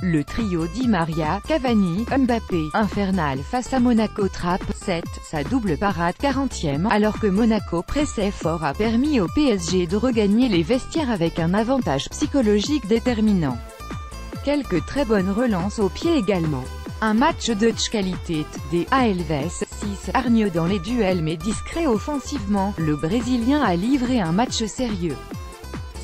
Le trio Di Maria, Cavani, Mbappé, infernal face à Monaco Trapp, 7, sa double parade 40e, alors que Monaco pressait fort a permis au PSG de regagner les vestiaires avec un avantage psychologique déterminant. Quelques très bonnes relances au pied également. Un match de qualité, des Alves, 6, hargneux dans les duels mais discret offensivement, le Brésilien a livré un match sérieux.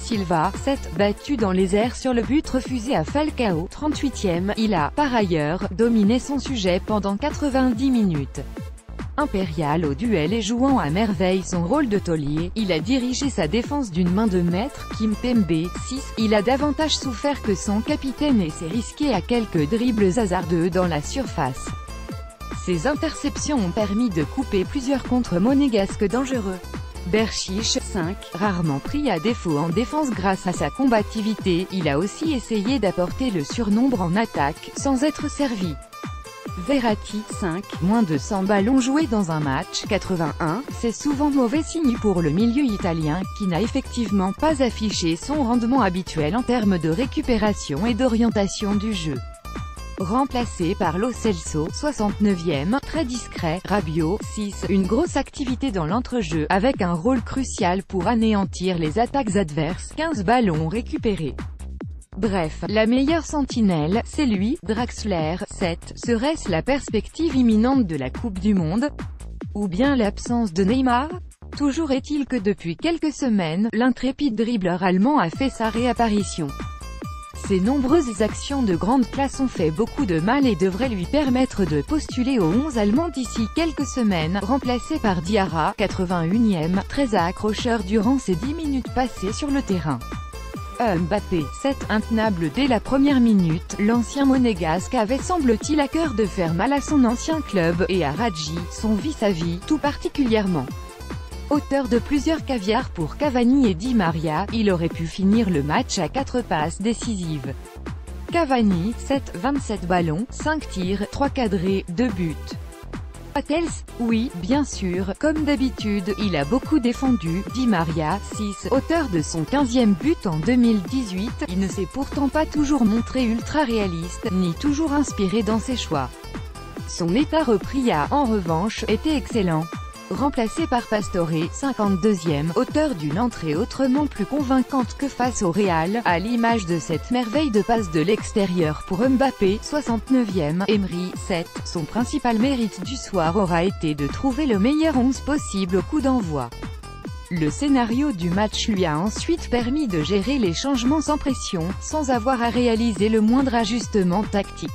Silva, 7, battu dans les airs sur le but refusé à Falcao, 38e, il a, par ailleurs, dominé son sujet pendant 90 minutes. Impérial au duel et jouant à merveille son rôle de taulier, il a dirigé sa défense d'une main de maître. Kimpembe, 6, il a davantage souffert que son capitaine et s'est risqué à quelques dribbles hasardeux dans la surface. Ses interceptions ont permis de couper plusieurs contres monégasques dangereux. Berchiche, 5, rarement pris à défaut en défense grâce à sa combativité, il a aussi essayé d'apporter le surnombre en attaque, sans être servi. Verratti, 5, moins de 100 ballons joués dans un match, 81, c'est souvent mauvais signe pour le milieu italien, qui n'a effectivement pas affiché son rendement habituel en termes de récupération et d'orientation du jeu. Remplacé par Lo Celso, 69e, très discret, Rabiot, 6, une grosse activité dans l'entrejeu, avec un rôle crucial pour anéantir les attaques adverses, 15 ballons récupérés. Bref, la meilleure sentinelle, c'est lui, Draxler, 7, serait-ce la perspective imminente de la Coupe du Monde? Ou bien l'absence de Neymar? Toujours est-il que depuis quelques semaines, l'intrépide dribbleur allemand a fait sa réapparition. Ses nombreuses actions de grande classe ont fait beaucoup de mal et devraient lui permettre de postuler au 11 allemand d'ici quelques semaines, remplacé par Diarra, 81e, très accrocheur durant ses 10 minutes passées sur le terrain. Mbappé, 7, intenable dès la première minute, l'ancien monégasque avait semble-t-il à cœur de faire mal à son ancien club, et à Radji, son vis-à-vis, tout particulièrement. Auteur de plusieurs caviars pour Cavani et Di Maria, il aurait pu finir le match à 4 passes décisives. Cavani, 7, 27 ballons, 5 tirs, 3 cadrés, 2 buts. Attels, oui, bien sûr, comme d'habitude, il a beaucoup défendu. Di Maria, 6, auteur de son 15e but en 2018, il ne s'est pourtant pas toujours montré ultra réaliste, ni toujours inspiré dans ses choix. Son état repris a, en revanche, été excellent. Remplacé par Pastore, 52e, auteur d'une entrée autrement plus convaincante que face au Real, à l'image de cette merveille de passe de l'extérieur pour Mbappé, 69e, Emery, 7, son principal mérite du soir aura été de trouver le meilleur 11 possible au coup d'envoi. Le scénario du match lui a ensuite permis de gérer les changements sans pression, sans avoir à réaliser le moindre ajustement tactique.